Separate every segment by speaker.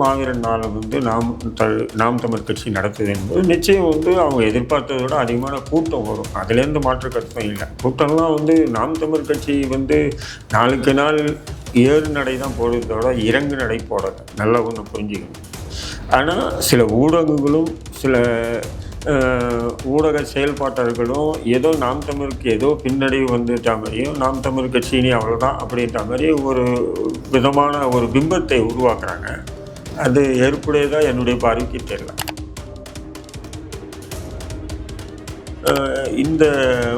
Speaker 1: மாவீரன் நாளை நாம் தமிழ் கட்சி நடத்துது என்பது நிச்சயம் அவங்க எதிர்பார்த்ததை விட அதிகமான கூட்டம் வரும். அதுலேருந்து மாற்று கருத்தும் இல்லை. கூட்டம்லாம் நாம் தமிழ் கட்சி நாளுக்கு நாள் ஏறு நடை தான் போடுறதோட இறங்கு நடை போடலை. நல்லா ஒன்று புரிஞ்சுக்கணும். ஆனால் சில ஊடகங்களும் சில ஊடக செயல்பாட்டர்களும் ஏதோ நாம் தமிழுக்கு ஏதோ பின்னடைவு வந்துட்ட மாதிரியும் நாம் தமிழ் கட்சியினி அவ்வளோதான் அப்படின்ற மாதிரி ஒரு விதமான ஒரு பிம்பத்தை உருவாக்குறாங்க. அது ஏற்புடையதாக என்னுடைய பார்வைக்கு தெரியல. இந்த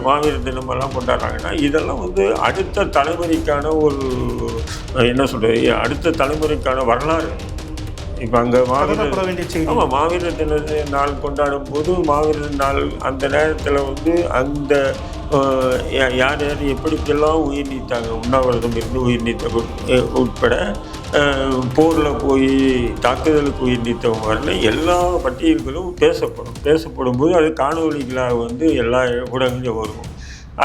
Speaker 1: மாவீரர் தினமெல்லாம் கொண்டாடுறாங்கன்னா இதெல்லாம் அடுத்த தலைமுறைக்கான ஒரு என்ன சொல்கிறது, அடுத்த தலைமுறைக்கான வரலாறு. இப்போ அங்கே மாவீரர் தின நாள் கொண்டாடும் போது மாவீரர் நாள் அந்த நேரத்தில் அந்த யார் யார் எப்படிக்கெல்லாம் உயிர் நீத்தாங்க, உண்ணாவிரதம் இருந்து உயிர் நீத்த உட்பட போரில் போய் தாக்குதலுக்கு உயிர் நீத்தவங்க வரல எல்லா பட்டியல்களும் பேசப்படும் போது அது காணொலிகளாக எல்லா ஊடகங்களையும் வரும்.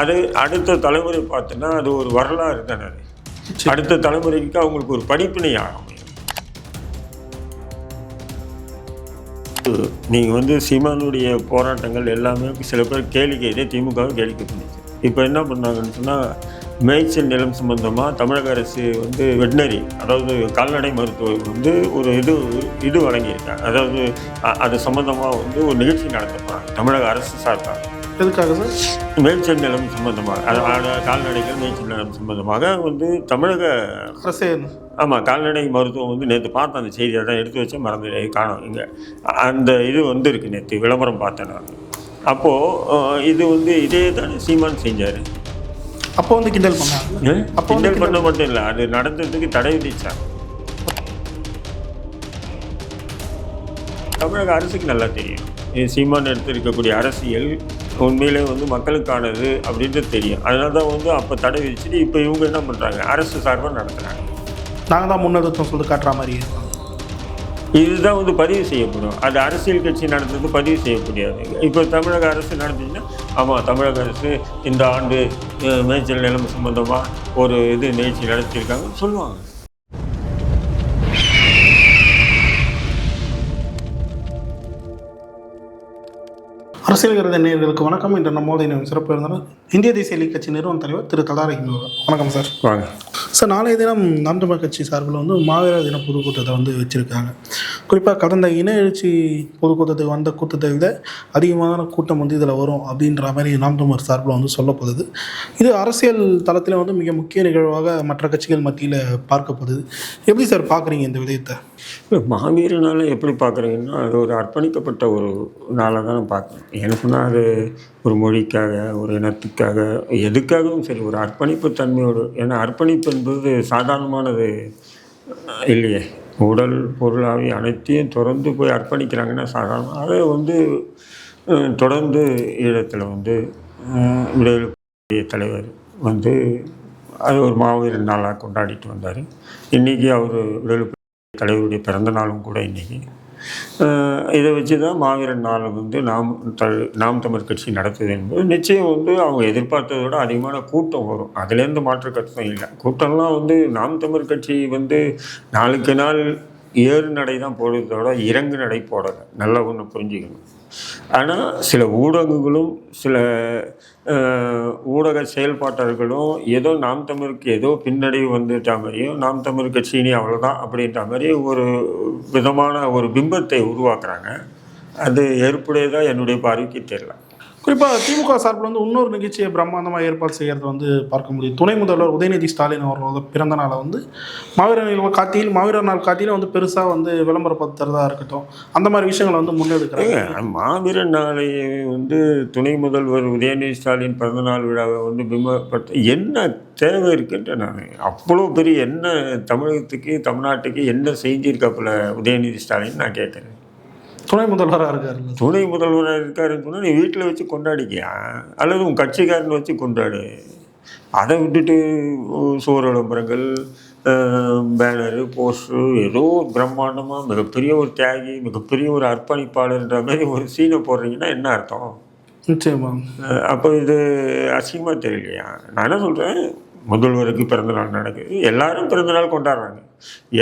Speaker 1: அது அடுத்த தலைமுறை பார்த்தோன்னா அது ஒரு வரலாறு தானே. அது அடுத்த தலைமுறைக்கு அவங்களுக்கு ஒரு படிப்பினை ஆகும். நீங்கள் சீமானுடைய போராட்டங்கள் எல்லாமே சில பேர் கேளிக்கை திமுகவும் கேளிக்கை பண்ணிச்சு. இப்போ என்ன பண்ணாங்கன்னு சொன்னால் மேய்ச்சல் நிலம் சம்பந்தமாக தமிழக அரசு வெட்னரி, அதாவது கால்நடை மருத்துவர் ஒரு இது வழங்கியிருக்காங்க. அதாவது அது சம்மந்தமாக ஒரு நிகழ்ச்சி நடத்தப்படுறாங்க தமிழக அரசு சார்பாக.
Speaker 2: எதுக்காக சார்?
Speaker 1: மேய்ச்சல் நிலம் சம்பந்தமாக, கால்நடைகள் மேய்ச்சல் நிலம் சம்பந்தமாக தமிழக
Speaker 2: அரசு.
Speaker 1: ஆமாம், கால்நடை மருத்துவம் நேற்று பார்த்தேன். அந்த செய்தியை தான் எடுத்து வச்சு மறந்து காணும். இங்கே அந்த இது இருக்குது. நேற்று விளம்பரம் பார்த்தேன் நான். அப்போது இது இதே தானே சீமான் செஞ்சார்.
Speaker 2: அப்போ கிண்டல் பண்ணாங்க.
Speaker 1: கிண்டல் பண்ண மட்டும் இல்லை, அது நடந்ததுக்கு தடை விதிச்சாங்க. தமிழக அரசுக்கு நல்லா தெரியும் சீமான் எடுத்திருக்கக்கூடிய அரசியல் உண்மையிலே மக்களுக்கானது அப்படின்ட்டு தெரியும். அதனால தான் அப்போ தடை விதிச்சுட்டு இப்போ இவங்க என்ன பண்ணுறாங்க, அரசு சார்பாக நடத்துகிறாங்க.
Speaker 2: நாங்கள் தான் முன்னெடுத்தோம் சொல்லி காட்டுற மாதிரி
Speaker 1: இதுதான் பதிவு செய்யப்படும். அது அரசியல் கட்சி நடந்தது பதிவு செய்ய முடியாது. இப்போ தமிழக அரசு நடந்துச்சுன்னா ஆமாம், தமிழக அரசு இந்த ஆண்டு மேய்ச்சல் நிலம் சம்பந்தமாக ஒரு நிகழ்ச்சி நடத்தியிருக்காங்கன்னு சொல்லுவாங்க.
Speaker 2: அரசியல் கருத நேயர்களுக்கு வணக்கம். இன்று நம்மோடு சிறப்பு இருந்தாலும் இந்திய தேசிய லீக் கட்சி நிறுவன தலைவர் திரு தடாரஹிம். வணக்கம் சார்.
Speaker 1: வாங்க
Speaker 2: சார். நாளைய தினம் நாம் தமிழ் கட்சி சார்பில் மாவீரர் தின பொதுக்கூட்டத்தை வச்சுருக்காங்க. குறிப்பாக கடந்த இன எழுச்சி பொதுக்கூட்டத்துக்கு வந்த கூட்டத்தை விட அதிகமான கூட்டம் இதில் வரும் அப்படின்ற மாதிரி நாம் தமிழர் சார்பில் சொல்லப்படுது. இது அரசியல் தளத்தில் மிக முக்கிய நிகழ்வாக மற்ற கட்சிகள் மத்தியில் பார்க்கப்படுது. எப்படி சார் பார்க்குறீங்க இந்த விடயத்தை?
Speaker 1: மாவீர நாளை எப்படி பார்க்குறீங்கன்னா அது ஒரு அர்ப்பணிக்கப்பட்ட ஒரு நாளாக தான் நான் பார்க்குறேன். ஏன்னு சொன்னால் அது ஒரு மொழிக்காக, ஒரு இனத்துக்காக, எதுக்காகவும் சரி ஒரு அர்ப்பணிப்பு தன்மையோடு. ஏன்னா அர்ப்பணிப்பு என்பது சாதாரணமானது இல்லையே. உடல் பொருளாவி அனைத்தையும் தொடர்ந்து போய் அர்ப்பணிக்கிறாங்கன்னா சாதாரண. அதை தொடர்ந்து ஈழத்தில் விடுதலை தலைவர் அது ஒரு மாவீரர் நாளாக கொண்டாடிட்டு வந்தார். இன்றைக்கி அவர் விடுதலை தலைவருடைய பிறந்த நாளும் கூட இன்றைக்கி. இதை வச்சு தான் மாவீரன் நாளை நாம் தமிழ் கட்சி நடத்துது என்பது நிச்சயம் அவங்க எதிர்பார்த்ததை விட அதிகமான கூட்டம் வரும். அதுலேருந்து மாற்று கருத்தும் இல்லை. கூட்டம்லாம் நாம் தமிழ் கட்சி நாளுக்கு நாள் ஏறு நடை தான் போடுறதோட இறங்கு நடை போடலை. நல்லா ஒன்று புரிஞ்சுக்கணும். ஆனால் சில ஊடகங்களும் சில ஊடக செயல்பாட்டர்களும் ஏதோ நாம் தமிழுக்கு ஏதோ பின்னடைவு வந்துட்ட மாதிரியும் நாம் தமிழ் கட்சியினி அவ்வளோதான் அப்படின்ற மாதிரி ஒரு விதமான ஒரு பிம்பத்தை உருவாக்குறாங்க. அது ஏற்புடையதாக என்னுடைய பார்வைக்கு தெரியல.
Speaker 2: குறிப்பாக திமுக சார்பில் இன்னொரு நிகழ்ச்சியை பிரம்மாண்டமாக ஏற்பாடு செய்கிறத பார்க்க முடியும். துணை முதல்வர் உதயநிதி ஸ்டாலின் அவர்களோட பிறந்த நாளை மாவீரர் நாள் காட்டியில் பெருசாக விளம்பரப்படுத்துறதா இருக்கட்டும், அந்த மாதிரி விஷயங்களை முன்னெடுக்கிறாங்க.
Speaker 1: மாவீரர் நாளை துணை முதல்வர் உதயநிதி ஸ்டாலின் பிறந்தநாள் விழாவை பிம்பப்படுத்த என்ன தேவை இருக்குன்ற நான் அவ்வளோ பெரிய என்ன தமிழகத்துக்கு தமிழ்நாட்டுக்கு என்ன செஞ்சிருக்காப்புல உதயநிதி ஸ்டாலின் நான் கேட்குறேன்.
Speaker 2: துணை முதல்வராக இருக்காரு.
Speaker 1: துணை முதல்வராக இருக்காருன்னு சொன்னால் நீ வீட்டில் வச்சு கொண்டாடிக்கியா, அல்லது உன் கட்சிக்காரன் வச்சு கொண்டாடு. அதை விட்டுட்டு சோறு விளம்பரங்கள், பேனரு, போஸ்டரு, ஏதோ பிரம்மாண்டமாக மிகப்பெரிய ஒரு தியாகி, மிகப்பெரிய ஒரு அர்ப்பணிப்பாளர்ன்ற மாதிரி ஒரு சீனை போடுறீங்கன்னா என்ன அர்த்தம்?
Speaker 2: நிச்சயமா.
Speaker 1: அப்போ இது அசிங்கமாக தெரியலையா? நான் என்ன சொல்கிறேன், முதல்வருக்கு பிறந்தநாள் நடக்குது, எல்லாரும் பிறந்தநாள் கொண்டாடுறாங்க.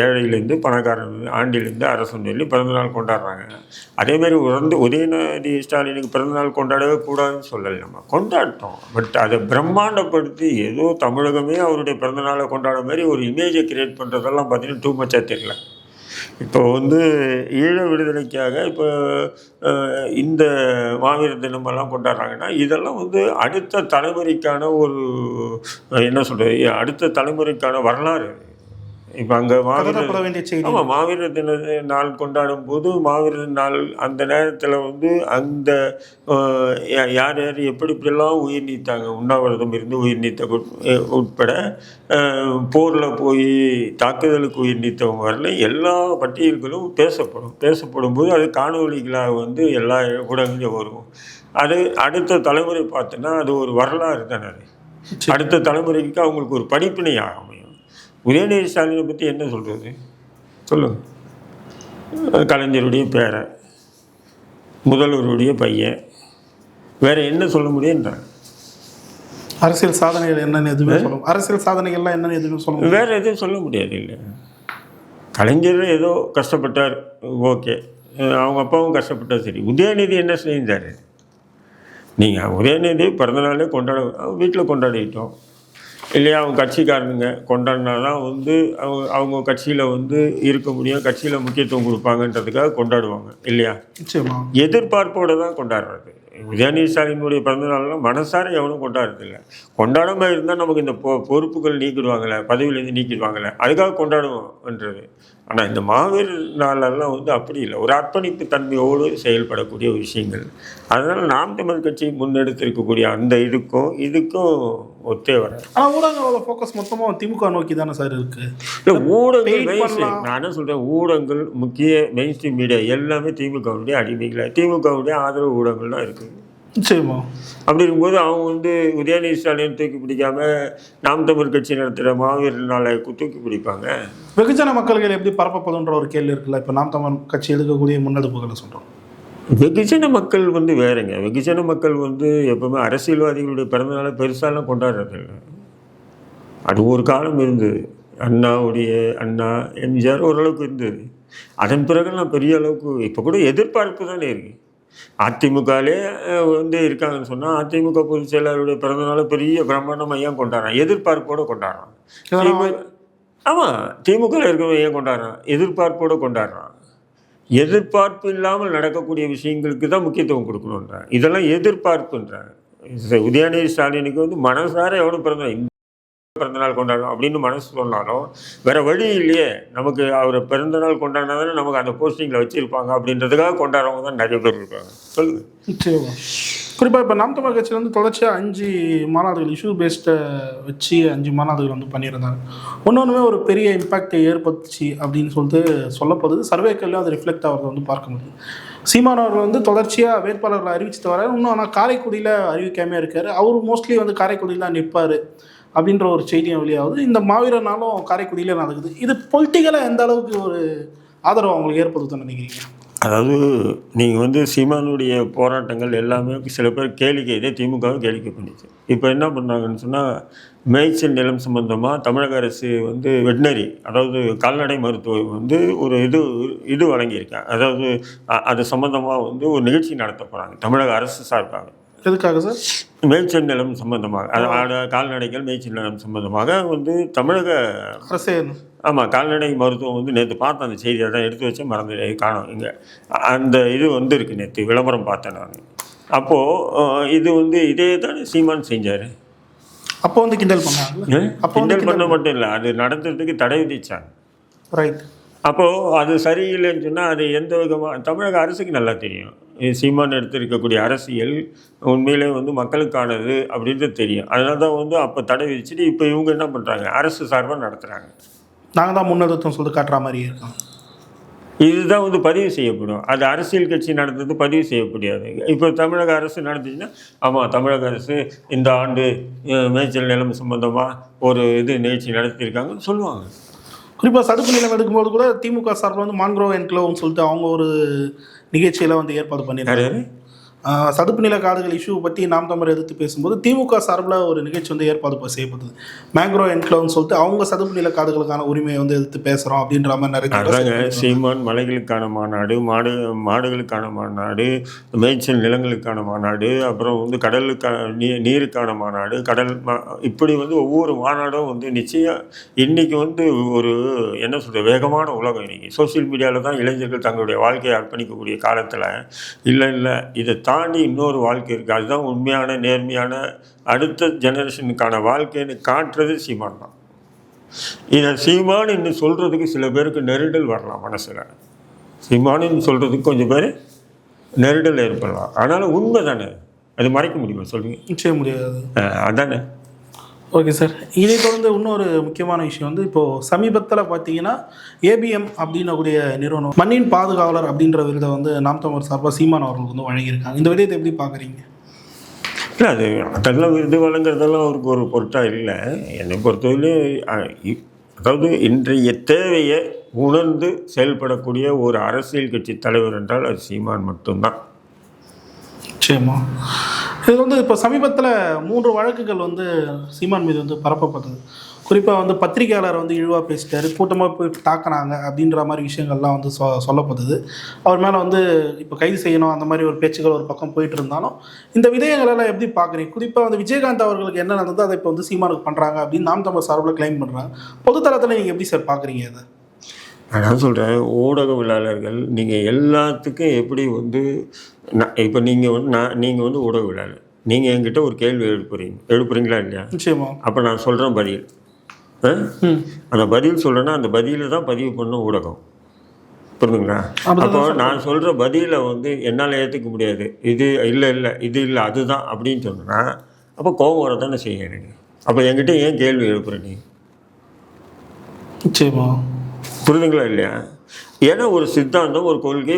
Speaker 1: ஏழையிலேருந்து பணக்காரன், ஆண்டிலேருந்து அரசன் சொல்லி பிறந்தநாள் கொண்டாடுறாங்க. அதேமாதிரி உதயநிதி ஸ்டாலினுக்கு பிறந்தநாள் கொண்டாடவே கூடாதுன்னு சொல்லலை, நம்ம கொண்டாட்டோம். பட் அதை பிரம்மாண்டப்படுத்தி ஏதோ தமிழகமே அவருடைய பிறந்தநாளை கொண்டாட மாதிரி ஒரு இமேஜை கிரியேட் பண்ணுறதெல்லாம் பார்த்தீங்கன்னா டூ மச்சாக தெரியல. இப்போ ஈழ விடுதலைக்காக இப்போ இந்த மாவீரர் தினமெல்லாம் கொண்டாடுறாங்கன்னா இதெல்லாம் அடுத்த தலைமுறைக்கான ஒரு என்ன சொல்கிறது, அடுத்த தலைமுறைக்கான வரலாறு. இப்போ அங்கே மாவீரர் தின நாள் கொண்டாடும் போது மாவீரர் நாள் அந்த நேரத்தில் அந்த யார் யார் எப்படி இப்படியெல்லாம் உயிர் நீத்தாங்க, உண்ணாவிரதம் இருந்து உயிர் நீத்த உட்பட போரில் போய் தாக்குதலுக்கு உயிர் நீத்தவங்க வரல எல்லா பட்டியல்களும் பேசப்படும் போது அது காணொலிகளாக எல்லா ஊடகங்களும் வரும். அது அடுத்த தலைமுறை பார்த்தோன்னா அது ஒரு வரலாறு தானே. அது அடுத்த தலைமுறைக்கு அவங்களுக்கு ஒரு படிப்பினை அமையும். உதயநிதி ஸ்டாலினை பற்றி என்ன சொல்கிறது சொல்லுங்கள். கலைஞருடைய பேரை, முதல்வருடைய பையன், வேறு என்ன சொல்ல முடியுன்றாங்க.
Speaker 2: அரசியல் சாதனைகள் என்னென்னு எதுவுமே அரசியல் சாதனைகள்லாம் என்னென்னு எதுவுமே சொல்ல
Speaker 1: வேறு எதுவும் சொல்ல முடியாது. இல்லை, கலைஞர் ஏதோ கஷ்டப்பட்டார், ஓகே, அவங்க அப்பாவும் கஷ்டப்பட்டார், சரி. உதயநிதி என்ன செஞ்சார்? நீங்கள் உதயநிதி பிறந்தநாளே வீட்டில் கொண்டாடிட்டோம் இல்லையா? அவங்க கட்சிக்காரனுங்க கொண்டாடினா தான் அவங்க கட்சியில் இருக்க முடியும், கட்சியில் முக்கியத்துவம் கொடுப்பாங்கன்றதுக்காக கொண்டாடுவாங்க இல்லையா? எதிர்பார்ப்போடு தான் கொண்டாடுறது. உதயநிதி ஸ்டாலினுடைய பிறந்தநாள்லாம் மனசார எவனும் கொண்டாடுறதில்லை. கொண்டாடாமல் இருந்தால் நமக்கு இந்த பொறுப்புகள் நீக்கிடுவாங்களே, பதவியிலேருந்து நீக்கிடுவாங்களே, அதுக்காக கொண்டாடுவோம்ன்றது. ஆனால் இந்த மாவீரர் நாளெல்லாம் அப்படி இல்லை, ஒரு அர்ப்பணிப்பு தன்மையோடு செயல்படக்கூடிய விஷயங்கள். அதனால் நாம் தமிழ் கட்சி முன்னெடுத்திருக்கக்கூடிய அந்த இதுக்கும் ஒத்தே வர.
Speaker 2: ஆனால் ஊடகங்களோட ஃபோக்கஸ் மொத்தமாக திமுக நோக்கி தானே சார் இருக்குது.
Speaker 1: இல்லை, ஊடகங்கள் நான் என்ன சொல்கிறேன், ஊடகங்கள் முக்கிய மெயின் ஸ்ட்ரீம் மீடியா எல்லாமே திமுகவுடைய அடிமைகளை, திமுகவுடைய ஆதரவு ஊடகங்கள் தான் இருக்குது.
Speaker 2: சரிம்மா.
Speaker 1: அப்படி இருக்கும்போது அவங்க உதயநிதி ஸ்டாலின் தூக்கி பிடிக்காம நாம் தமிழ் கட்சி நடத்துகிற மாவீரர் நாளை தூக்கி பிடிப்பாங்க.
Speaker 2: வெகுஜன மக்கள்கள் எப்படி பரப்பப்படுன்ற ஒரு கேள்வி இருக்குல்ல. இப்போ நாம் தமிழ் கட்சி எடுக்கக்கூடிய முன்னெடுப்புகளை சொல்கிறோம்.
Speaker 1: வெகுஜன மக்கள் வேறங்க. வெகுஜன மக்கள் எப்பவுமே அரசியல்வாதிகளுடைய பிறந்தநாளை பெருசாலாம் கொண்டாடுறது இல்லை. அது ஒரு காலம் இருந்தது. அண்ணா எம்ஜிஆர் ஓரளவுக்கு இருந்தது. அதன் பிறகுலாம் பெரிய அளவுக்கு இப்போ கூட எதிர்பார்ப்பு தானே இருக்குது. அதிமுகலே இருக்காங்கன்னு சொன்னால் அதிமுக பொதுச் செயலாளருடைய பிறந்தநாளை பெரிய பிரம்மாண்டமாக ஏன் கொண்டாடுறான்? எதிர்பார்ப்போடு கொண்டாடுறான். ஆமாம், திமுகவில் இருக்கிறவங்க ஏன் கொண்டாடுறான்? எதிர்பார்ப்போடு கொண்டாடுறான். எதிர்பார்ப்பு இல்லாமல் நடக்கக்கூடிய விஷயங்களுக்கு தான் முக்கியத்துவம் கொடுக்கணுன்றான். இதெல்லாம் எதிர்பார்ப்புன்றாங்க. உதயநிதி ஸ்டாலினுக்கு மனசார எவனும் பிறந்தநாள் கொண்டாடணும் அப்படின்னு மனசு சொன்னாலும் வேறு வழி இல்லையே. நமக்கு அவர் பிறந்தநாள் கொண்டாடினா தானே நமக்கு அந்த போஸ்டிங்கில் வச்சுருப்பாங்க அப்படின்றதுக்காக கொண்டாடுறவங்க தான் நிறைய பேர் இருக்காங்க. சொல்லுங்கள்.
Speaker 2: நிச்சயமா. குறிப்பாக இப்போ நாம் தமிழ் கட்சியில் தொடர்ச்சியாக 5 மாநாடுகள் இஷ்யூ பேஸ்டை வச்சு 5 மாநாடுகள் பண்ணியிருந்தாங்க. ஒன்றுமே ஒரு பெரிய இம்பேக்டை ஏற்படுத்துச்சு அப்படின்னு சொல்லப்படுது. சர்வேக்கள்லையும் அது ரிஃப்ளெக்ட் ஆகிறத பார்க்க முடியுது. சீமான் அவர்கள் தொடர்ச்சியாக வேட்பாளர்களை அறிவிச்சுட்டு வர, இன்னும் ஆனால் காரைக்குடியில் அறிவிக்காமே இருக்கார். அவர் மோஸ்ட்லி காரைக்குடியில் தான் நிற்பார் அப்படின்ற ஒரு செய்தியும் வெளியாகுது. இந்த மாவீரர் நாளும் காரைக்குடியிலே நடக்குது. இது பொலிட்டிக்கலாக எந்த அளவுக்கு ஒரு ஆதரவு அவங்களுக்கு ஏற்படுத்துன்னு நினைக்கிறீங்க?
Speaker 1: அதாவது நீங்கள் சீமானுடைய போராட்டங்கள் எல்லாமே சில பேர் கேளிக்கை திமுகவும் கேளிக்கை பண்ணிச்சு. இப்போ என்ன பண்ணாங்கன்னு சொன்னால், மேய்ச்சல் நிலம் சம்பந்தமாக தமிழக அரசு வெட்டினரி, அதாவது கால்நடை மருத்துவம் ஒரு இது வழங்கியிருக்கேன். அதாவது அது சம்மந்தமாக ஒரு நிகழ்ச்சி நடத்த போகிறாங்க தமிழக அரசு சார்பாக.
Speaker 2: எதுக்காக சார்?
Speaker 1: மேய்ச்சல் நிலம் சம்பந்தமாக, அதாவது கால்நடைகள் மேய்ச்சல் நிலம் சம்பந்தமாக தமிழக
Speaker 2: அரசு.
Speaker 1: ஆமாம், கால்நடை மருத்துவம் நேற்று பார்த்தேன் அந்த செய்தியை தான் எடுத்து வச்சு மறந்து காணும். இங்கே அந்த இது இருக்குது, நேற்று விளம்பரம் பார்த்தேன் நான். அப்போது இது இதே தான் சீமான் செஞ்சார்.
Speaker 2: அப்போ கிண்டல் பண்ணாங்க.
Speaker 1: கிண்டல் பண்ண மட்டும் இல்லை, அது நடத்துறதுக்கு தடை விதிச்சாங்க.
Speaker 2: ரைட்.
Speaker 1: அப்போது அது சரியில்லைன்னு சொன்னால் அது எந்த விதமாக தமிழக அரசுக்கு நல்லா தெரியும். சீமான் எடுத்திருக்கக்கூடிய அரசியல் உண்மையிலே மக்களுக்கானது அப்படின்றது தெரியும். அதனால தான் அப்போ தடை விதிச்சுட்டு இப்போ இவங்க என்ன பண்ணுறாங்க, அரசு சார்பாக நடத்துகிறாங்க.
Speaker 2: நாங்கள் தான் முன்னெடுத்தோம் காட்டுற மாதிரி இருக்கோம்.
Speaker 1: இதுதான் பதிவு செய்யப்படும். அது அரசியல் கட்சி நடந்தது பதிவு செய்யப்படாது. இப்போ தமிழக அரசு நடந்துச்சுன்னா, ஆமாம் தமிழக அரசு இந்த ஆண்டு மேய்ச்சல் நிலம் சம்பந்தமாக ஒரு நிகழ்ச்சி நடத்தியிருக்காங்கன்னு சொல்லுவாங்க.
Speaker 2: குறிப்பாக சதுப்பு நிலம் எடுக்கும்போது கூட திமுக சார்பில் மான்க்ரோவ் என்க்ளோவ்னு சொல்லிட்டு அவங்க ஒரு நிகழ்ச்சியில் ஏற்பாடு பண்ணியிருக்காரு. சதுப்பு நில காடுகள் இஷ்யூ பற்றி நாம் தமிழர் எதிர்த்து பேசும்போது திமுக சார்பில் ஒரு நிகழ்ச்சி வந்து ஏற்பாடு செய்யப்பட்டது. மேங்க்ரோ என்க்ளோவ்னு சொல்லிட்டு அவங்க சதுப்பு நில காடுகளுக்கான உரிமையை வந்து எதிர்த்து பேசுகிறோம் அப்படின்ற மாதிரி நிறைய
Speaker 1: சீமான் மலைகளுக்கான மாநாடு, மாடுகளுக்கான மாநாடு, மேய்ச்சல் நிலங்களுக்கான மாநாடு, அப்புறம் வந்து கடலுக்கான நீருக்கான மாநாடு, இப்படி வந்து ஒவ்வொரு மாநாடும் வந்து நிச்சயம் இன்றைக்கி வந்து ஒரு என்ன சொல்கிறது வேகமான உலகம். இன்றைக்கி சோசியல் மீடியாவில் தான் இளைஞர்கள் தங்களுடைய வாழ்க்கையை அர்ப்பணிக்கக்கூடிய காலத்தில் இல்லை இதை தாண்டி இன்னொரு வாழ்க்கை இருக்குது, அதுதான் உண்மையான நேர்மையான அடுத்த ஜெனரேஷனுக்கான வாழ்க்கைன்னு காட்டுறது சீமான் தான். இதை சீமான்னு சொல்கிறதுக்கு சில பேருக்கு நெருடல் வரலாம், மனசில் சீமானு சொல்கிறதுக்கு கொஞ்சம் பேர் நெருடல் ஏற்படலாம். ஆனாலும் உண்மை தானே, அது மறைக்க முடியுமா சொல்லுங்கள்?
Speaker 2: நிச்சயம் முடியாது.
Speaker 1: அதானே.
Speaker 2: ஓகே சார், இதை தொடர்ந்து இன்னொரு முக்கியமான விஷயம் வந்து இப்போது சமீபத்தில் பார்த்தீங்கன்னா ஏபிஎம் அப்படின்னக்கூடிய நிறுவனம் மண்ணின் பாதுகாவலர் அப்படின்ற விருதை வந்து நாம் தமிழர் சார்பாக சீமான் அவர்களுக்கு வந்து வழங்கியிருக்காங்க. இந்த விடயத்தை எப்படி பார்க்குறீங்க?
Speaker 1: இல்லை, அது அதெல்லாம் விருது வழங்குறதெல்லாம் அவருக்கு ஒரு பொருட்டாக இல்லை. என்னை பொறுத்தவரையிலும் அதாவது இன்றைய தேவையை உணர்ந்து செயல்படக்கூடிய ஒரு அரசியல் கட்சி தலைவர் என்றால் அது சீமான் மட்டும்தான்.
Speaker 2: நிச்சயமா. இது வந்து இப்போ சமீபத்தில் 3 வழக்குகள் வந்து சீமான் மீது வந்து பரப்பப்பட்டது. குறிப்பாக வந்து பத்திரிகையாளர் வந்து இழிவாக பேசிட்டாரு, கூட்டமாக போய் தாக்கினாங்க அப்படின்ற மாதிரி விஷயங்கள்லாம் வந்து சொல்லப்படுது. அவர் மேலே வந்து இப்போ கைது செய்யணும் அந்த மாதிரி ஒரு பேச்சுக்கள் ஒரு பக்கம் போயிட்டு இருந்தாலும் இந்த விடயங்களெல்லாம் எப்படி பார்க்குறீங்க? குறிப்பாக வந்து விஜயகாந்த் அவர்களுக்கு என்ன நடந்தது அதை இப்போ வந்து சீமானுக்கு பண்ணுறாங்க அப்படின்னு நாம் தமிழ் சார்பில் கிளைம் பண்ணுறாங்க. பொதுத்தளத்தில் நீங்கள் எப்படி சார் பார்க்குறீங்க இதை?
Speaker 1: நான் சொல்கிறேன், ஊடகவியலாளர்கள் நீங்கள் எல்லாத்துக்கும் எப்படி வந்து இப்போ நீங்கள் வந்து ஊடகவியலாளர், நீங்கள் என்கிட்ட ஒரு கேள்வி எழுப்புறீங்களா இல்லையா?
Speaker 2: நிச்சயமா.
Speaker 1: அப்போ நான் சொல்கிறேன் பதில், அந்த பதில் சொல்கிறேன்னா அந்த பதிலை தான் பதிவு பண்ண ஊடகம், புரிஞ்சுங்களா? அப்போ நான் சொல்கிற பதிலை வந்து என்னால் ஏற்றுக்க முடியாது, இது இல்லை இது இல்லை அதுதான் அப்படின்னு சொன்னா அப்போ கோபம் வர தானே செய்ய எனக்கு. அப்போ என்கிட்ட ஏன் கேள்வி எழுப்புற நீ?
Speaker 2: நிச்சயமா.
Speaker 1: புரிதுங்களா இல்லையா? ஏன்னா ஒரு சித்தாந்தம், ஒரு கொள்கை,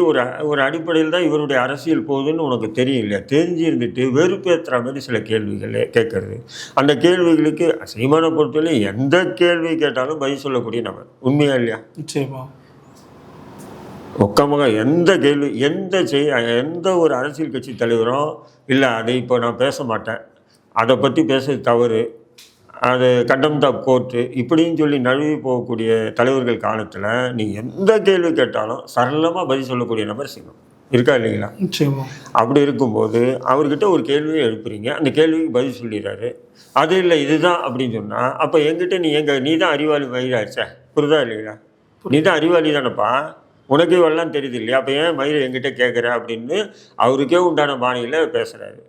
Speaker 1: ஒரு அடிப்படையில் தான் இவருடைய அரசியல் போகுதுன்னு உனக்கு தெரியும் இல்லையா? தெரிஞ்சு இருந்துட்டு வெறுப்பேற்றுற மாதிரி சில கேள்விகள் கேட்கறது. அந்த கேள்விகளுக்கு சீமானை பொறுத்தவரை எந்த கேள்வி கேட்டாலும் பதில் சொல்லக்கூடிய நபர், உண்மையா இல்லையா?
Speaker 2: நிச்சயமா.
Speaker 1: ஒக்கமாக எந்த கேள்வி எந்த ஒரு அரசியல் கட்சி தலைவரும் இல்லை அதை இப்போ நான் பேச மாட்டேன், அதை பற்றி பேச தவறு, அது கண்டெம்ட் ஆஃப் கோர்ட்டு இப்படின்னு சொல்லி நழுவி போகக்கூடிய தலைவர்கள் காலத்தில் நீ எந்த கேள்வி கேட்டாலும் சரளமாக பதில் சொல்லக்கூடிய நபர் சீமான் இருக்கா இல்லைங்களா? அப்படி இருக்கும்போது அவர்கிட்ட ஒரு கேள்வியை எழுப்புறீங்க, அந்த கேள்விக்கு பதில் சொல்லிடுறாரு, அது இல்லை இதுதான் அப்படின்னு சொன்னால் அப்போ என்கிட்ட நீ தான் அறிவாளி மயிராச்சே, புரிதா இல்லைங்களா? நீ தான் அறிவாளி தானப்பா, உனக்கே எல்லாம் தெரியுது இல்லையா? அப்போ ஏன் மயிரை என்கிட்ட கேட்குற அப்படின்னு அவருக்கே உண்டான பாணியில் பேசுகிறாரு.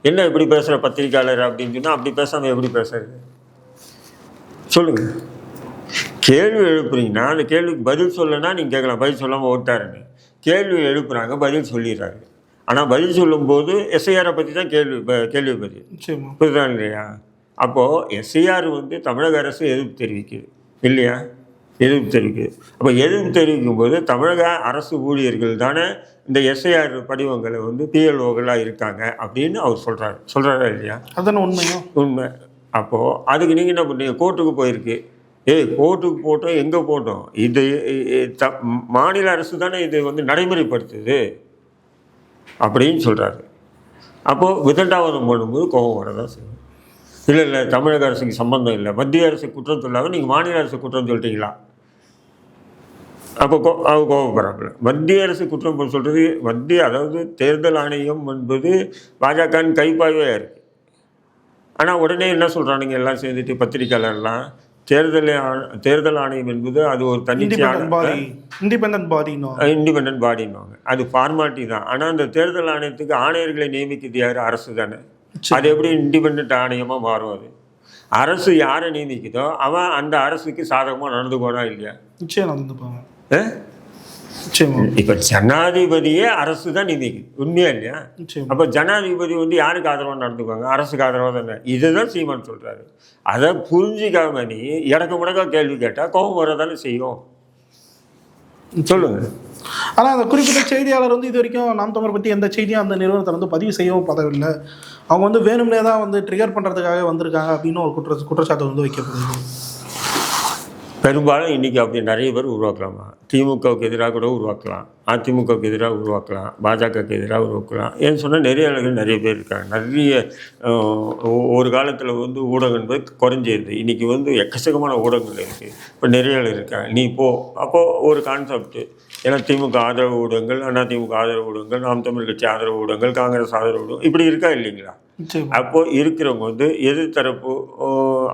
Speaker 1: என்ன இப்படி பேசுகிற பத்திரிக்கையாளர் அப்படின்னு சொன்னால் அப்படி பேசாமல் எப்படி பேசுறது சொல்லுங்கள்? கேள்வி எழுப்புறீங்கன்னா அந்த கேள்விக்கு பதில் சொல்லனா நீங்கள் கேட்கலாம், பதில் சொல்லாமல் ஓட்டாருன்னு. கேள்வி எழுப்புறாங்க, பதில் சொல்லிடுறாரு. ஆனால் பதில் சொல்லும்போது எஸ்ஐஆரை பற்றி தான் கேள்வி பதில், புரியுதான் இல்லையா? அப்போது எஸ்ஐஆர் வந்து தமிழக அரசு எதிர்ப்பு தெரிவிக்குது இல்லையா? எதிர்ப்பு தெரிவிக்குது. அப்போ எதிர்ப்பு தெரிவிக்கும் போது தமிழக அரசு ஊழியர்கள் தானே இந்த எஸ்ஐஆர் படிவங்களை வந்து பிஎல்ஓக்களாக இருக்காங்க அப்படின்னு அவர் சொல்கிறாரா இல்லையா?
Speaker 2: அதான உண்மை.
Speaker 1: அப்போது அதுக்கு நீங்கள் என்ன பண்ணுறீங்க? கோர்ட்டுக்கு போயிருக்கு, கோர்ட்டுக்கு போட்டோம், எங்கே போட்டோம், இது மாநில அரசு தானே இது வந்து நடைமுறைப்படுத்துது அப்படின்னு சொல்கிறாரு. அப்போது விதண்டாவாதம் பண்ணும்போது கோபம் வரதான் செய்யும். இல்லை தமிழக அரசுக்கு சம்பந்தம் இல்லை, மத்திய அரசு குற்றம் சொல்லாமல் நீங்கள் மாநில அரசு குற்றம் சொல்லிட்டீங்களா? அப்போ அவங்க கோபப்படுறாப்புல. மத்திய அரசு குற்றம் சொல்கிறது அதாவது தேர்தல் ஆணையம் என்பது பாஜகன்னு கைப்பாய்வாக இருக்குது. ஆனால் உடனே என்ன சொல்கிறானுங்க எல்லாம் சேர்ந்துட்டு பத்திரிக்கையாளர்லாம், தேர்தல் ஆணையம் என்பது அது ஒரு தன்னிச்சையான
Speaker 2: இண்டிபெண்டன்ட்
Speaker 1: பாடின்னுவாங்க, அது ஃபார்மாலிட்டி தான். ஆனால் அந்த தேர்தல் ஆணையத்துக்கு ஆணையர்களை நியமிக்கிறது யார்? அரசு தானே. அது எப்படி இண்டிபெண்ட் ஆணையமாக மாறும்? அது அரசு யாரை நியமிக்குதோ அவன் அந்த அரசுக்கு சாதகமாக நடந்துக்கோனா இல்லையா?
Speaker 2: நிச்சயம் நடந்துப்பாங்க.
Speaker 1: இப்போ ஜனாதிபதியே அரசு தான் நியமிக்குது, உண்மையா இல்லையா? அப்போ ஜனாதிபதி வந்து யாருக்கு ஆதரவாக நடந்துக்குவாங்க? அரசுக்கு ஆதரவாக தானே. இதுதான் சீமான் சொல்கிறாரு. அதை புரிஞ்சிக்காம நீ இடக்கு முடக்கா கேள்வி கேட்டால் கோபம் வரதானே செய்யும். சொல்லுங்கள்.
Speaker 2: ஆனால் அந்த குறிப்பிட்ட செய்தியாளர் வந்து இது வரைக்கும் நாம் தமிழர் பற்றி எந்த செய்தியும் அந்த நிறுவனத்தை வந்து பதிவு செய்யவும் பதவில்லை. அவங்க வந்து வேணும்னே தான் வந்து ட்ரிகர் பண்ணுறதுக்காக வந்திருக்காங்க அப்படின்னு ஒரு குற்றச்சாட்டு வந்து வைக்கப்படுது.
Speaker 1: பெரும்பாலும் இன்றைக்கி அப்படி நிறைய பேர் உருவாக்கலாமா? திமுகவுக்கு எதிராக கூட உருவாக்கலாம், அதிமுகவுக்கு எதிராக உருவாக்கலாம், பாஜகவுக்கு எதிராக உருவாக்கலாம். ஏன்னு சொன்னால் நெறியாளர்கள் நிறைய பேர் இருக்காங்க. நிறைய ஒரு காலத்தில் வந்து ஊடகம் என்பது குறைஞ்சிருது. இன்றைக்கி வந்து எக்கச்சக்கமான ஊடகங்கள் இருக்குது. இப்போ நெறியாளர் இருக்காங்க. நீ போ. அப்போது ஒரு கான்செப்ட்டு, ஏன்னா திமுக ஆதரவு ஊடகங்கள், அதிமுக ஆதரவு ஊடகங்கள், நாம் தமிழ் கட்சி ஆதரவு ஊடகங்கள், காங்கிரஸ் ஆதரவு ஊடகம் இப்படி இருக்கா இல்லைங்களா? அப்போது இருக்கிறவங்க வந்து எதிர்த்தரப்பு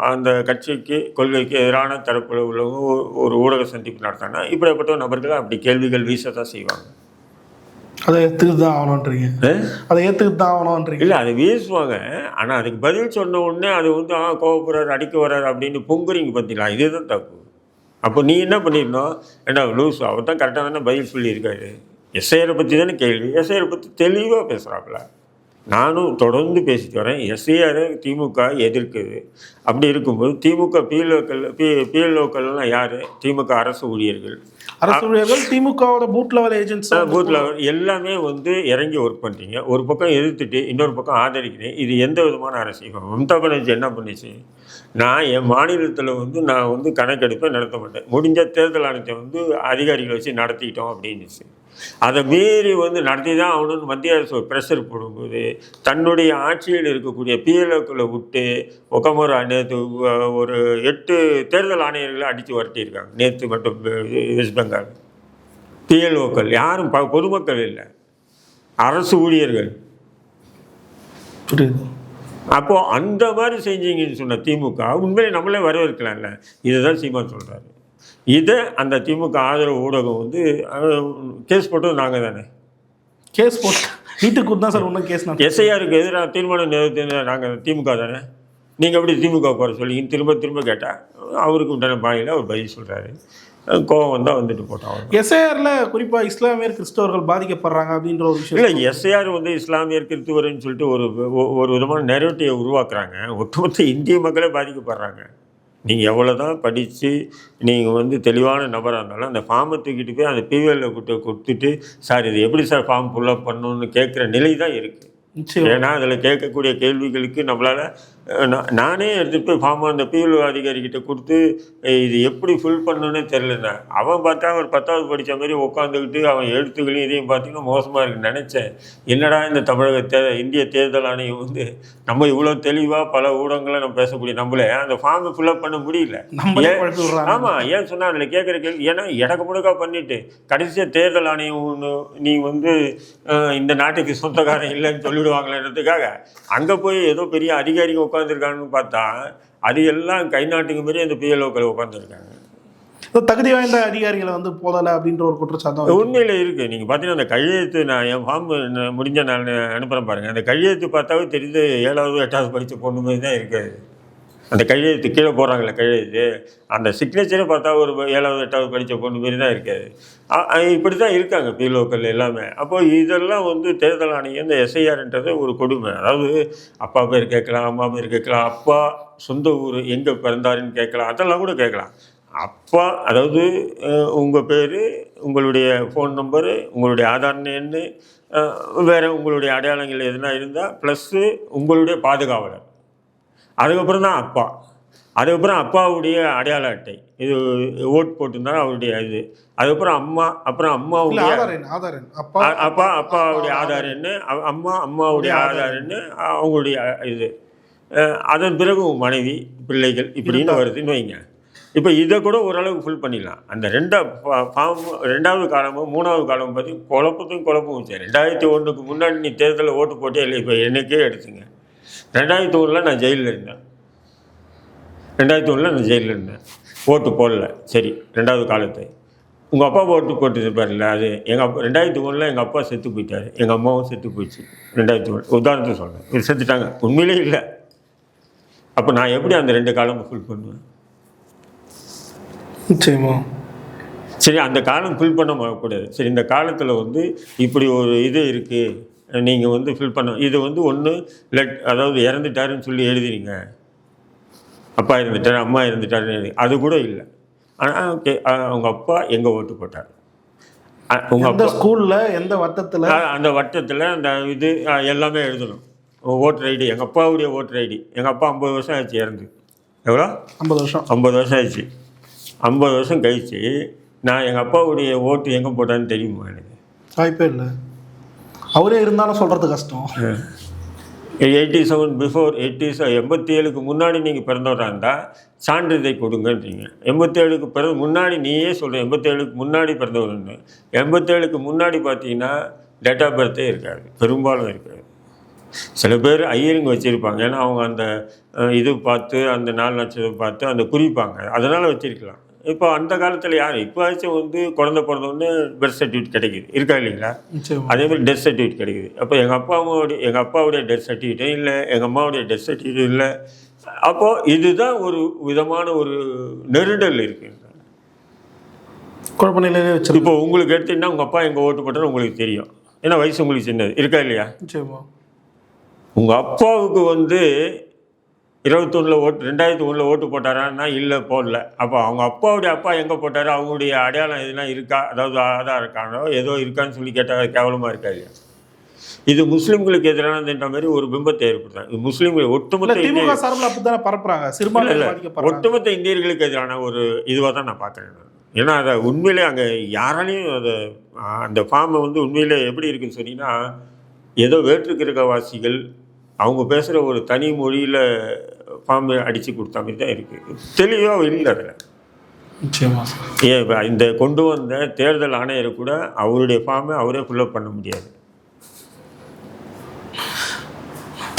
Speaker 1: அந்த கட்சிக்கு கொள்கைக்கு எதிரான தரப்பில் உள்ளவங்க ஒரு ஊடக சந்திப்பு நடத்தாங்கன்னா இப்படிப்பட்ட நபர்கள் அப்படி கேள்விகள் வீசத்தான் செய்வாங்க.
Speaker 2: அதை ஏற்றுக்கிட்டு தான் ஆகணுன்றீங்க? அதை ஏற்றுக்கிட்டு தான் ஆகணுன்றீங்க? இல்லை, அதை வீசுவாங்க. ஆனால் அதுக்கு பதில் சொன்ன உடனே அது வந்து கோவப்படுறாரு, அடிக்க வர்றாரு அப்படின்னு பொங்குறீங்க பார்த்தீங்களா? இதுதான் தப்பு. அப்போ நீ என்ன பண்ணிடணும்? ஏன்னா லூஸ் அவர் தான் கரெக்டாக தானே பதில் சொல்லியிருக்காரு. எஸ்ஐஆரை பற்றி தானே கேள்வி. எஸ்ஐஆரை பற்றி தெளிவாக பேசுகிறாப்புல. நானும் தொடர்ந்து பேசிட்டு வரேன். எஸ்ஐஆரை திமுக எதிர்க்குது. அப்படி இருக்கும்போது திமுக பிஎல்ஓக்கள்லாம் யார்? திமுக அரசு ஊழியர்கள். திமுகவோட booth level agents,
Speaker 1: booth level எல்லாமே வந்து இறங்கி ஒர்க் பண்ணுறீங்க. ஒரு பக்கம் எதிர்த்துட்டு இன்னொரு பக்கம் ஆதரிக்கிறேன். இது எந்த விதமான அரசியல்? மம்தா பானர்ஜி என்ன பண்ணிச்சு? நான் என் மாநிலத்தில் வந்து நான் வந்து கணக்கெடுப்பை நடத்த மாட்டேன், முடிஞ்ச தேர்தல் ஆணையத்தை வந்து அதிகாரிகளை வச்சு நடத்திக்கிட்டோம் அப்படின்னுச்சு. அதை மீறி வந்து நடத்தி தான் அவனு மத்திய அரசு ப்ரெஷர் போடும்போது தன்னுடைய ஆட்சியில் இருக்கக்கூடிய பிஎல்ஓக்களை விட்டு ஒக்கமோரா நேற்று ஒரு 8 தேர்தல் ஆணையர்களை அடித்து வரட்டியிருக்காங்க. நேற்று மட்டும் வெஸ்ட் பெங்கால் பிஎல்ஓக்கள் யாரும் பொதுமக்கள் இல்லை, அரசு ஊழியர்கள். அப்போது அந்த மாதிரி செஞ்சீங்கன்னு சொன்ன திமுக உண்மையிலே நம்மளே வரவேற்கலாம்ல. இதுதான் சீமான் சொல்கிறாரு. இதை அந்த திமுக ஆதரவு ஊடகம் வந்து கேஸ் போட்டது நாங்கள் தானே.
Speaker 2: கேஸ் போட்டு வீட்டுக்கு தான் சார் ஒன்றும் கேஸ்.
Speaker 1: எஸ்ஐஆருக்கு எதிராக தீர்மானம் நிறைவேற்றின நாங்கள் திமுக தானே. நீங்கள் எப்படி திமுக போகிற சொல்லி திரும்ப திரும்ப கேட்டால் அவருக்கு உண்டான பாணியில் அவர் பதில் சொல்கிறாரு. கோவம் வந்தால் வந்துட்டு போட்டாங்க.
Speaker 2: எஸ்ஐஆரில் குறிப்பாக இஸ்லாமியர் கிறிஸ்தவர்கள் பாதிக்கப்படுறாங்க அப்படின்ற ஒரு விஷயம்
Speaker 1: இல்லை. எஸ்ஐஆர் வந்து இஸ்லாமியர் கிறிஸ்துவர்னு சொல்லிட்டு ஒரு விதமான நெரேட்டிவை உருவாக்குறாங்க. ஒட்டுமொத்த இந்திய மக்களே பாதிக்கப்படுறாங்க. நீங்கள் எவ்வளோ தான் படித்து நீங்கள் வந்து தெளிவான நபராக இருந்தாலும் அந்த ஃபார்மை தூக்கிட்டு போய் அந்த பிவிஎல்ல கொடுத்துட்டு சார் இது எப்படி சார் ஃபார்ம் ஃபுல்லப் பண்ணணும்னு கேட்குற நிலை தான் இருக்குது. ஏன்னா அதில் கேட்கக்கூடிய கேள்விகளுக்கு நம்மளால் நானே எடுத்துகிட்டு போய் ஃபார்ம் அந்த பிஎல்ஓ அதிகாரிக்கிட்ட கொடுத்து இது எப்படி ஃபில் பண்ணணுன்னே தெரிலண்ணா. அவன் பார்த்தா ஒரு 10வது படித்த மாதிரி உட்காந்துக்கிட்டு அவன் எழுத்துக்களையும் இதையும் பார்த்தீங்கன்னா மோசமாக இருக்குன்னு நினச்சேன். என்னடா இந்த தமிழக இந்திய தேர்தல் ஆணையம் வந்து நம்ம இவ்வளோ தெளிவாக பல ஊடகங்களை நம்ம பேசக்கூடிய நம்மளே அந்த ஃபார்மை ஃபில்அப் பண்ண முடியல. ஆமாம், ஏன் சொன்னால் அதில் கேட்குற கேள்வி ஏன்னா இடக்கு முடக்கா பண்ணிவிட்டு கடைசியாக தேர்தல் ஆணையம் ஒன்று நீ வந்து இந்த நாட்டுக்கு சொந்தக்காரன் இல்லைன்னு சொல்லிவிடுவாங்களேன்றதுக்காக அங்கே போய் ஏதோ பெரிய அதிகாரிகள் உட்காந்துருக்காங்கன்னு பார்த்தா அது எல்லாம் கை நாட்டுக்கு மாரி அந்த பிஎல்ஓக்கள் உட்காந்துருக்காங்க.
Speaker 2: தகுதி வாய்ந்த அதிகாரிகளை வந்து போதலை அப்படின்ற ஒரு குற்றச்சாட்டு
Speaker 1: உண்மையில் இருக்குது. நீங்கள் பார்த்தீங்கன்னா அந்த கையெழுத்து நான் என் ஃபார்ம் முடிஞ்ச நான் அனுப்புகிறேன் பாருங்கள். அந்த கையெழுத்து பார்த்தாவே தெரியுது 7வது 8வது படித்த பொண்ணு மாதிரி தான் இருக்காது. அந்த கையெழுத்து கீழே போடுறாங்களே கையெழுத்து அந்த சிக்னேச்சரே பார்த்தா ஒரு 7வது 8வது படித்த பொண்ணு மாரி தான் இருக்காது. இப்படி தான் இருக்காங்க பிஎல்ஓக்கள் எல்லாமே. அப்போது இதெல்லாம் வந்து தேர்தல் ஆணையம் இந்த எஸ்ஐஆர்ன்றது ஒரு கொடுமை. அதாவது அப்பா பேர் கேட்கலாம், அம்மா பேர் கேட்கலாம், அப்பா சொந்த ஊர் எங்கே பிறந்தாருன்னு கேட்கலாம், அதெல்லாம் கூட கேட்கலாம். அப்பா அதாவது உங்கள் பேர், உங்களுடைய ஃபோன் நம்பரு, உங்களுடைய ஆதார் எண்ணு, வேறு உங்களுடைய அடையாளங்கள் எதுனா இருந்தால் ப்ளஸ்ஸு உங்களுடைய பாதுகாவலர், அதுக்கப்புறம் தான் அப்பா, அதுக்கப்புறம் அப்பாவுடைய அடையாள அட்டை, இது ஓட்டு போட்டிருந்தாலும் அவருடைய இது, அதுக்கப்புறம் அம்மா, அப்புறம் அம்மாவுடைய அப்பாவுடைய ஆதார் எண்ணு, அம்மாவுடைய ஆதார் எண்ணு, அவங்களுடைய இது, அதன் பிறகு மனைவி பிள்ளைகள் இப்படின்னு வருதுன்னு வைங்க. இப்போ இதை கூட ஓரளவுக்கு ஃபுல் பண்ணிடலாம். அந்த 2வது காலமும் 3வது காலமும் பற்றி குழப்பமும் வச்சு 2001க்கு முன்னாடி நீ தேர்தலில் ஓட்டு போட்டே இல்லை. இப்போ என்னைக்கே எடுத்துங்க 2001 நான் ஜெயிலில் இருந்தேன். 2001 நான் ஜெயிலில் இருந்தேன், ஓட்டு போடல. சரி, 2வது காலத்தை உங்கள் அப்பா ஓட்டு போட்டுருப்பார்ல, அது எங்கள் அப்பா 2001 எங்கள் அப்பா செத்து போயிட்டார், எங்கள் அம்மாவும் செத்து போயிடுச்சு 2001. உதாரணத்துக்கு சொல்கிறேன், இது செத்துட்டாங்க, உண்மையிலே இல்லை. அப்போ நான் எப்படி அந்த 2 காலமும் ஃபுல் பண்ணுவேன்?
Speaker 2: நிச்சயமா.
Speaker 1: சரி, அந்த காலம் ஃபில் பண்ண கூடாது. சரி, இந்த காலத்தில் வந்து இப்படி ஒரு இது இருக்குது, நீங்கள் வந்து ஃபில் பண்ண இது வந்து ஒன்று அதாவது இறந்துட்டாருன்னு சொல்லி எழுதினீங்க, அப்பா இறந்துட்டார், அம்மா இறந்துட்டாருன்னு எழுதி, அது கூட இல்லை. ஆனால் ஓகே, அவங்க அப்பா எங்கே ஓட்டு போட்டார், உங்கள் அப்பா
Speaker 2: ஸ்கூலில் எந்த வட்டத்தில்,
Speaker 1: அந்த வட்டத்தில் அந்த இது எல்லாமே எழுதணும். ஓட்டர் ஐடி, எங்கள் அப்பாவுடைய ஓட்டர் ஐடி, எங்கள் அப்பா 50 வருஷம் ஆச்சு இறந்து. எவ்வளோ?
Speaker 2: 50 வருஷம்.
Speaker 1: 50 வருஷம் ஆயிடுச்சு. 50 வருஷம் கழிச்சு நான் எங்கள் அப்பாவுடைய ஓட்டு எங்கே போட்டான்னு தெரியுமா எனக்கு?
Speaker 2: வாய்ப்பே இல்லை. அவரே இருந்தாலும் சொல்கிறது கஷ்டம்.
Speaker 1: 87 பிஃபோர் 87க்கு முன்னாடி நீங்கள் பிறந்தவராக இருந்தால் சான்றிதழை கொடுங்கன்றீங்க. 87க்கு முன்னாடி நீயே சொல்கிற 87க்கு முன்னாடி பிறந்தவர்னு. 87க்கு முன்னாடி பார்த்தீங்கன்னா டேட் ஆஃப் பர்த்தே இருக்காது, பெரும்பாலும் இருக்காது. சில பேர் ஐயருங்க வச்சுருப்பாங்க, ஏன்னா அவங்க அந்த இது பார்த்து அந்த நாள் நட்சத்திரம் பார்த்து அந்த குறிப்பாங்க, அதனால் வச்சுருக்கலாம். இப்போ அந்த காலத்தில் யார் இப்போச்சும் வந்து குழந்தை பிறந்தவொடனே பர்த் சர்டிஃபிகேட் கிடைக்குது, இருக்கா இல்லைங்களா? அதேமாதிரி டெத் சர்டிஃபிகேட் கிடைக்குது. அப்போ எங்கள் அப்பாவுடைய டெத் சர்டிஃபிகேட்டும் இல்லை, எங்கள் அம்மாவுடைய டெத் சர்டிஃபிகேட்டும் இல்லை. அப்போது இதுதான் ஒரு விதமான ஒரு நெருடல் இருக்குது,
Speaker 2: குழப்ப நிலையிலே வச்சு.
Speaker 1: இப்போ உங்களுக்கு எடுத்தீங்கன்னா உங்கள் அப்பா எங்கே ஓட்டு போட்டாலும் உங்களுக்கு தெரியும், ஏன்னா வயசு உங்களுக்கு சின்னது, இருக்கா இல்லையா? உங்கள் அப்பாவுக்கு வந்து 2001 ஓட்டு போட்டாரான்னா இல்லை, போடல. அப்போ அவங்க அப்பாவுடைய அப்பா எங்கே போட்டாரோ அவங்களுடைய அடையாளம் எதுனா இருக்கா, அதாவது ஆதார் இருக்கானோ ஏதோ இருக்கான்னு சொல்லி கேட்டால் கேவலமாக இருக்காது. இது முஸ்லீம்களுக்கு எதிரானதுன்ற மாதிரி ஒரு பிம்பத்தை ஏற்படுத்தாங்க. இது முஸ்லீம்கள் ஒட்டுமொத்த ஒட்டுமொத்த இந்தியர்களுக்கு எதிரான ஒரு இதுவாக தான் நான் பார்க்குறேன். ஏன்னா அதை உண்மையிலே அங்கே யாராலையும் அதை அந்த ஃபார்மை வந்து உண்மையிலே எப்படி இருக்குன்னு சொன்னீங்கன்னா, ஏதோ வேற்றுக்கிரகவாசிகள் அவங்க பேசுகிற ஒரு தனி மொழியில் ஃபார்ம் அடித்து கொடுத்த மாதிரி தான் இருக்குது, தெளிவாக இல்லை அதில். ஏன் இந்த கொண்டு வந்த தேர்தல் ஆணையரை கூட அவருடைய ஃபார்மை அவரே ஃபில்அப் பண்ண முடியாது.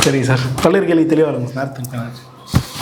Speaker 2: சரிங்க சார், பல்வேறு கேள்வி தெளிவாக இருக்கும்.